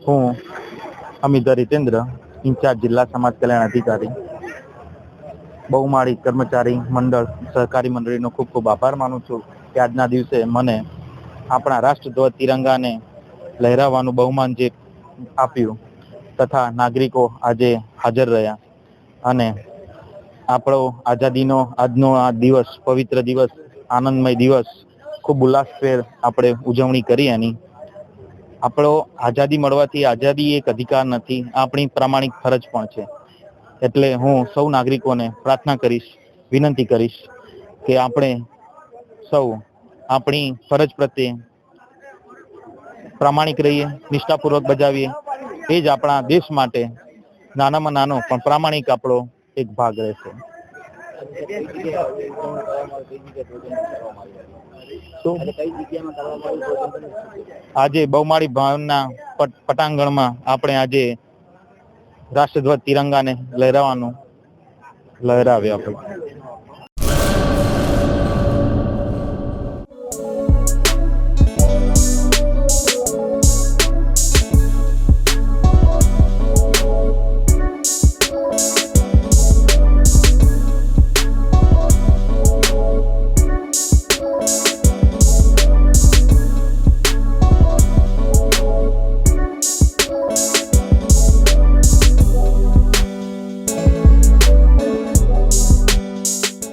હું અમિતા રીતેન્દ્ર, ઇન્ચાર્જ જિલ્લા સમાજ કલ્યાણ અધિકારી, બહુમાળી કર્મચારી મંડળ સહકારી મંડળીનો ખૂબ ખૂબ આભાર માનું છું કે આજના દિવસે મને આપણા રાષ્ટ્રધ્વજ તિરંગાને લહેરાવવાનું બહુમાન જે આપ્યું તથા નાગરિકો આજે હાજર રહ્યા અને આપણો આઝાદીનો આજનો આ દિવસ, પવિત્ર દિવસ, આનંદમય દિવસ ખૂબ ઉલ્લાસભેર આપણે ઉજવણી કરી. એની આપણો આઝાદી મળવાથી આઝાદી એક અધિકાર નથી, આપણી પ્રામાણિક ફરજ પણ છે. એટલે હું સૌ નાગરિકોને પ્રાર્થના કરીશ, વિનંતી કરીશ કે આપણે સૌ આપણી ફરજ પ્રત્યે પ્રામાણિક રહીએ, નિષ્ઠાપૂર્વક બજાવીએ. એ જ આપણા દેશ માટે નાનામાં નાનો પણ પ્રામાણિક આપણો એક ભાગ રહેશે. આજે બહુમાળી ભવનના પટાંગણમાં આપણે આજે રાષ્ટ્રધ્વજ તિરંગાને લહેરાવ્યો.